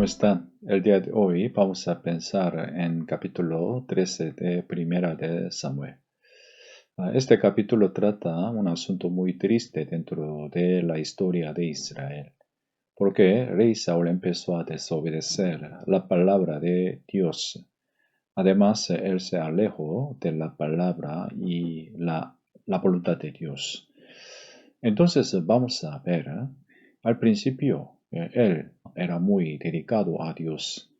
¿cómo están? El día de hoy vamos a pensar en capítulo 13 de Primera de Samuel. Este capítulo trata un asunto muy triste dentro de la historia de Israel, porque rey Saúl empezó a desobedecer la palabra de Dios. Además, él se alejó de la palabra y la voluntad de Dios. Entonces vamos a ver, al principio él era muy dedicado a Dios,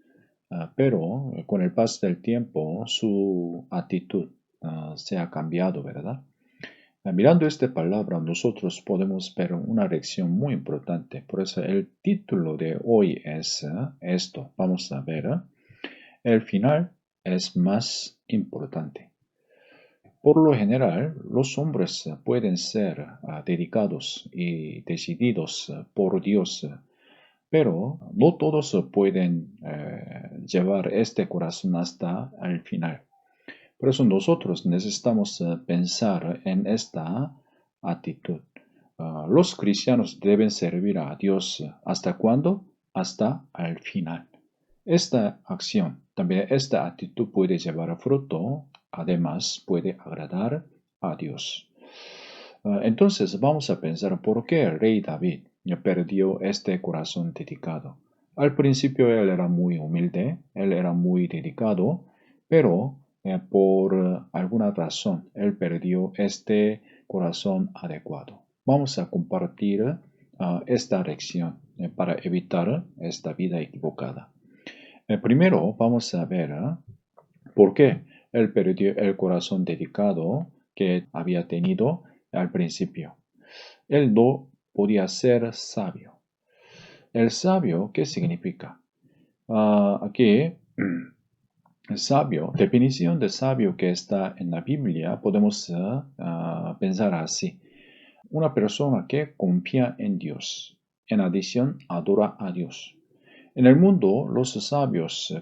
pero con el paso del tiempo su actitud se ha cambiado, ¿verdad? Mirando esta palabra, nosotros podemos ver una lección muy importante. Por eso el título de hoy es esto. Vamos a ver, el final es más importante. Por lo general, los hombres pueden ser dedicados y decididos por Dios, pero no todos pueden llevar este corazón hasta el final. Por eso nosotros necesitamos pensar en esta actitud. Los cristianos deben servir a Dios ¿hasta cuándo? Hasta el final. Esta acción, también esta actitud puede llevar a fruto, además puede agradar a Dios. Entonces vamos a pensar por qué el rey David perdió este corazón dedicado. Al principio él era muy humilde, él era muy dedicado, pero por alguna razón él perdió este corazón adecuado. Vamos a compartir esta lección para evitar esta vida equivocada. Primero vamos a ver por qué él perdió el corazón dedicado que había tenido al principio. Él no podía ser sabio. ¿El sabio qué significa? Aquí, sabio, definición de sabio que está en la Biblia, podemos pensar así. Una persona que confía en Dios. En adición, adora a Dios. En el mundo, los sabios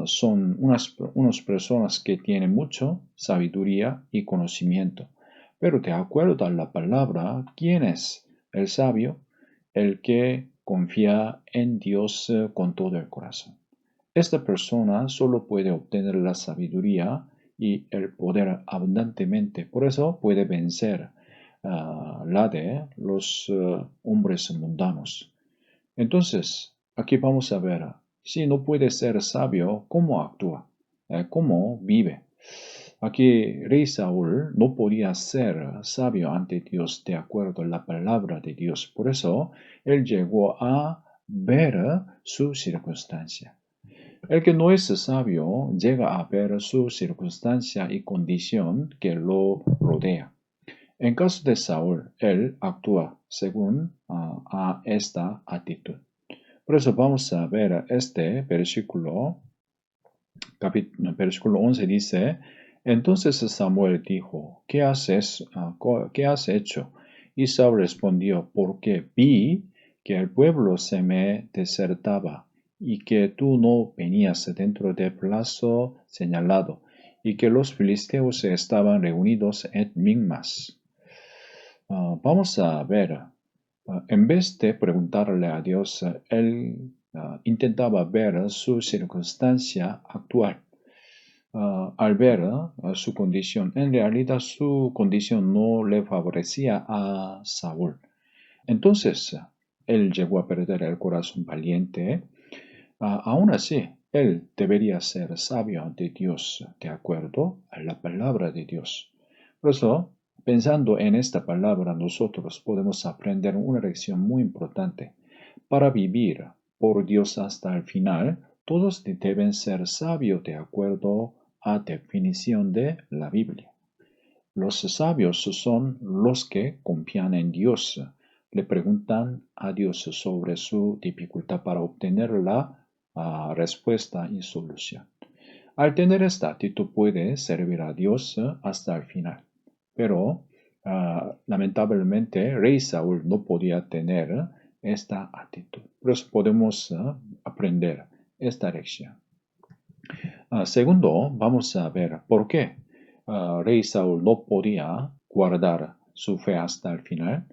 son unas personas que tienen mucha sabiduría y conocimiento. Pero de acuerdo a la palabra, ¿quién es el sabio? El que confía en Dios con todo el corazón. Esta persona solo puede obtener la sabiduría y el poder abundantemente. Por eso puede vencer la de los hombres mundanos. Entonces, aquí vamos a ver, si no puede ser sabio, ¿cómo actúa? ¿Cómo vive? Aquí rey Saúl no podía ser sabio ante Dios de acuerdo a la palabra de Dios. Por eso, él llegó a ver su circunstancia. El que no es sabio llega a ver su circunstancia y condición que lo rodea. En caso de Saúl, él actúa según a esta actitud. Por eso vamos a ver este versículo 11 dice, entonces Samuel dijo, ¿qué has hecho? Y Saúl respondió, porque vi que el pueblo se me desertaba y que tú no venías dentro del plazo señalado y que los filisteos estaban reunidos en Migmas. Vamos a ver, en vez de preguntarle a Dios, él intentaba ver su circunstancia actual. Al ver su condición, en realidad su condición no le favorecía a Saúl. Entonces, él llegó a perder el corazón valiente. Aún así, él debería ser sabio ante Dios, de acuerdo a la palabra de Dios. Por eso, pensando en esta palabra, nosotros podemos aprender una lección muy importante. Para vivir por Dios hasta el final, todos deben ser sabios de acuerdo a definición de la Biblia. Los sabios son los que confían en Dios, le preguntan a Dios sobre su dificultad para obtener la respuesta y solución. Al tener esta actitud puede servir a Dios hasta el final. Pero lamentablemente rey Saúl no podía tener esta actitud. Por eso podemos aprender esta lección. Segundo, vamos a ver por qué rey Saúl no podía guardar su fe hasta el final.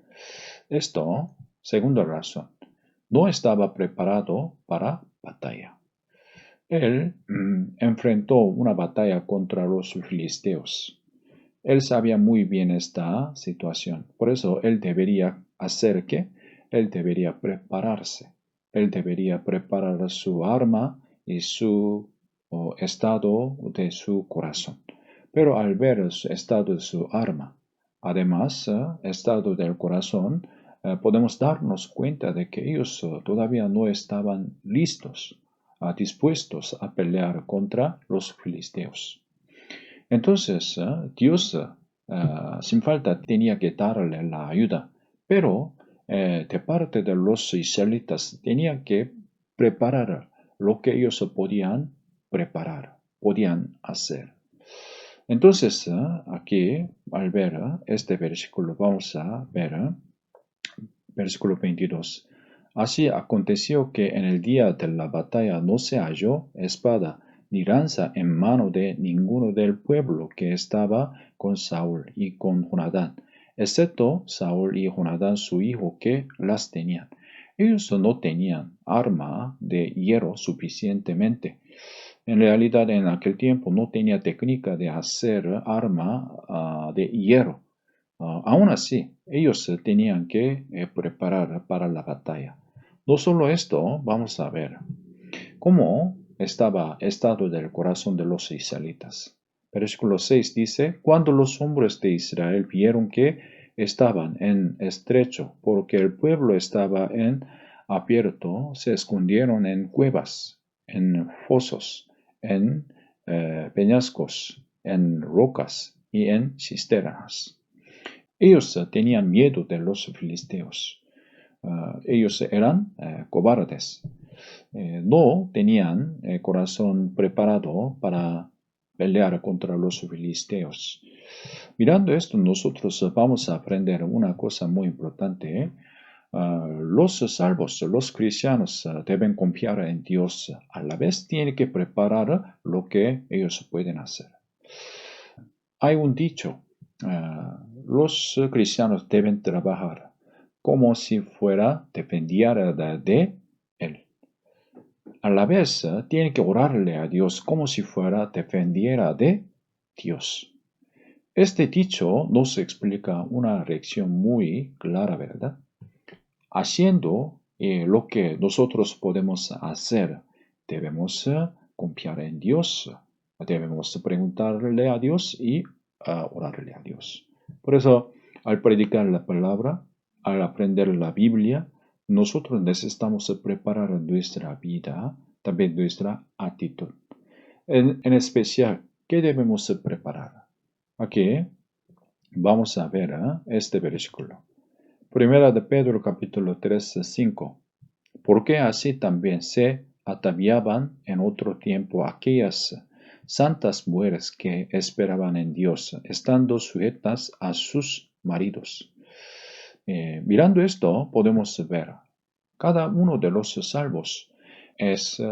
Esto, segunda razón, no estaba preparado para batalla. Él enfrentó una batalla contra los filisteos. Él sabía muy bien esta situación. Por eso él debería hacer ¿qué? Él debería prepararse. Él debería preparar su arma y su estado de su corazón. Pero al ver el estado de su arma, además, estado del corazón, podemos darnos cuenta de que ellos todavía no estaban listos, dispuestos a pelear contra los filisteos. Entonces, Dios sin falta tenía que darle la ayuda, pero de parte de los israelitas tenía que preparar lo que ellos podían preparar, podían hacer. Entonces, aquí, al ver este versículo, vamos a ver versículo 22. Así aconteció que en el día de la batalla no se halló espada ni lanza en mano de ninguno del pueblo que estaba con Saúl y con Jonadán, excepto Saúl y Jonadán su hijo que las tenían. Ellos no tenían arma de hierro suficientemente. En realidad, en aquel tiempo no tenía técnica de hacer arma de hierro. Aún así, ellos tenían que preparar para la batalla. No solo esto, vamos a ver cómo estaba el estado del corazón de los israelitas. Versículo 6 dice, cuando los hombres de Israel vieron que estaban en estrecho, porque el pueblo estaba en abierto, se escondieron en cuevas, en fosos, en peñascos, en rocas y en cisternas. Ellos tenían miedo de los filisteos. Ellos eran cobardes. No tenían corazón preparado para pelear contra los filisteos. Mirando esto, nosotros vamos a aprender una cosa muy importante. Los salvos, los cristianos deben confiar en Dios. A la vez tienen que preparar lo que ellos pueden hacer. Hay un dicho, los cristianos deben trabajar como si fuera dependiera de Él. A la vez, tienen que orarle a Dios como si fuera dependiera de Dios. Este dicho nos explica una reacción muy clara, ¿verdad? Haciendo lo que nosotros podemos hacer, debemos confiar en Dios, debemos preguntarle a Dios y orarle a Dios. Por eso, al predicar la palabra, al aprender la Biblia, nosotros necesitamos preparar nuestra vida, también nuestra actitud. En especial, ¿qué debemos preparar? Aquí vamos a ver este versículo. Primera de Pedro capítulo 3, 5. Porque así también se ataviaban en otro tiempo aquellas santas mujeres que esperaban en Dios, estando sujetas a sus maridos. Mirando esto, podemos ver, cada uno de los salvos es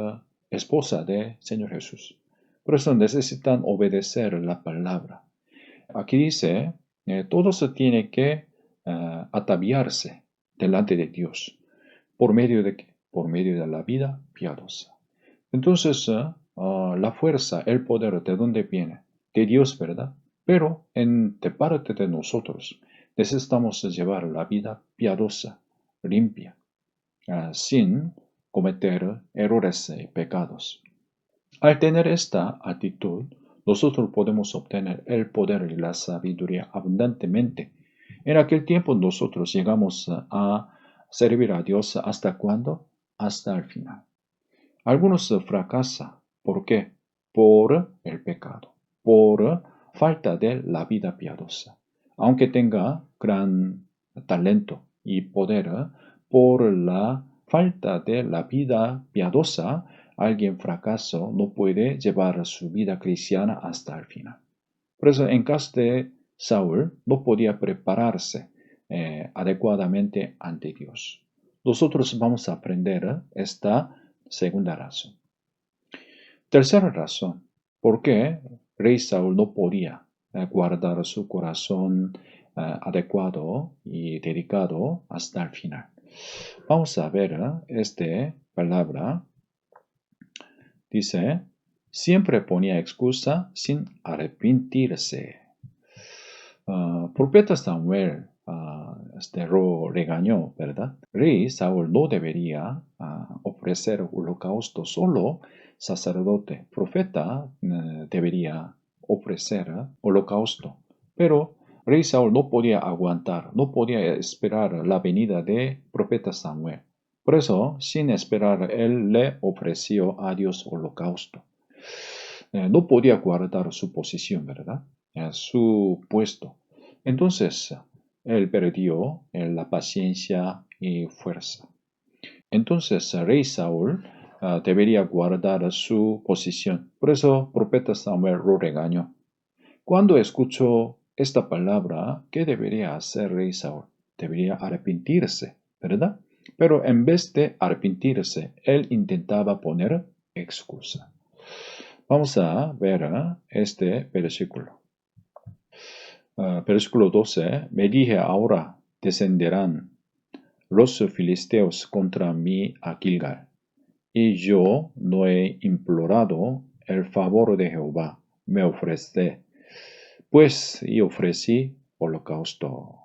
esposa del Señor Jesús. Por eso necesitan obedecer la palabra. Aquí dice, todo se tiene que ataviarse delante de Dios. ¿Por medio de qué? Por medio de la vida piadosa. Entonces, la fuerza, el poder, ¿de dónde viene? De Dios, ¿verdad? Pero de parte de nosotros, necesitamos llevar la vida piadosa, limpia, sin cometer errores y pecados. Al tener esta actitud, nosotros podemos obtener el poder y la sabiduría abundantemente. En aquel tiempo nosotros llegamos a servir a Dios ¿hasta cuándo? Hasta el final. Algunos fracasan. ¿Por qué? Por el pecado, por falta de la vida piadosa. Aunque tenga gran talento y poder, por la falta de la vida piadosa, alguien fracaso no puede llevar su vida cristiana hasta el final. Por eso, en caso de Saúl, no podía prepararse adecuadamente ante Dios. Nosotros vamos a aprender esta segunda razón. Tercera razón, ¿por qué rey Saúl no podía guardar su corazón adecuado y dedicado hasta el final? Vamos a ver esta palabra Dice, siempre ponía excusa sin arrepentirse. Profeta Samuel lo regañó, ¿verdad? Rey Saúl no debería ofrecer holocausto, solo sacerdote, profeta debería ofrecer holocausto. Pero Rey Saúl no podía aguantar, no podía esperar la venida de profeta Samuel. Por eso, sin esperar, él le ofreció a Dios holocausto. No podía guardar su posición, ¿verdad? Su puesto. Entonces, él perdió la paciencia y fuerza. Entonces, rey Saúl debería guardar su posición. Por eso, profeta Samuel lo regañó. Cuando escuchó esta palabra, ¿qué debería hacer rey Saúl? Debería arrepentirse, ¿verdad? Pero en vez de arrepentirse, él intentaba poner excusa. Vamos a ver este versículo. Versículo 12. Me dije, ahora descenderán los filisteos contra mí a Gilgal, y yo no he implorado el favor de Jehová, me ofrecí, pues y ofrecí holocausto.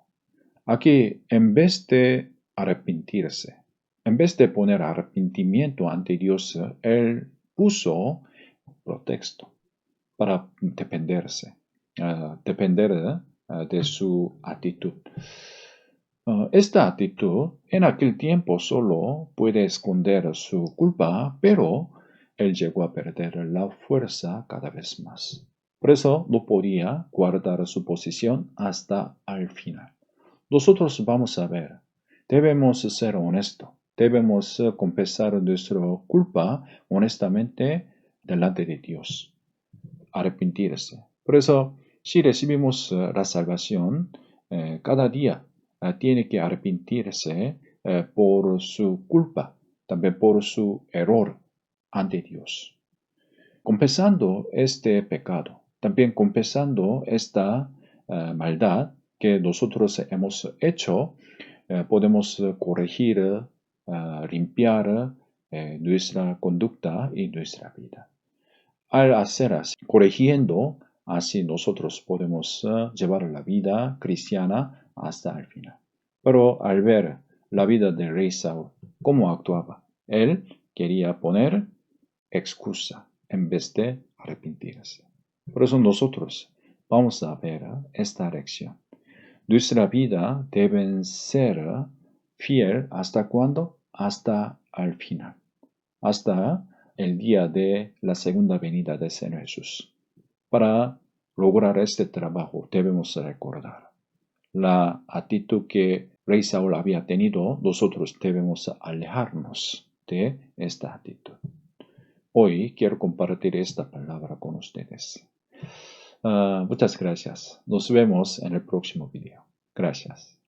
Aquí, en vez de arrepentirse, en vez de poner arrepentimiento ante Dios, él puso pretexto para depender de su actitud. Esta actitud en aquel tiempo solo puede esconder su culpa, pero él llegó a perder la fuerza cada vez más. Por eso no podía guardar su posición hasta el final. Nosotros vamos a ver, debemos ser honestos, debemos confesar nuestra culpa honestamente delante de Dios, arrepentirse. Por eso, si recibimos la salvación, cada día tiene que arrepentirse por su culpa, también por su error ante Dios. Confesando este pecado, también confesando esta maldad que nosotros hemos hecho, podemos corregir, limpiar nuestra conducta y nuestra vida. Al hacer así, corrigiendo, así nosotros podemos llevar la vida cristiana hasta el final. Pero al ver la vida de rey Saúl, cómo actuaba, él quería poner excusa en vez de arrepentirse. Por eso nosotros vamos a ver esta lección. Nuestra vida debe ser fiel ¿hasta cuándo? Hasta el final. Hasta el día de la segunda venida de Señor Jesús. Para lograr este trabajo debemos recordar la actitud que rey Saúl había tenido. Nosotros debemos alejarnos de esta actitud. Hoy quiero compartir esta palabra con ustedes. Muchas gracias. Nos vemos en el próximo video. Gracias.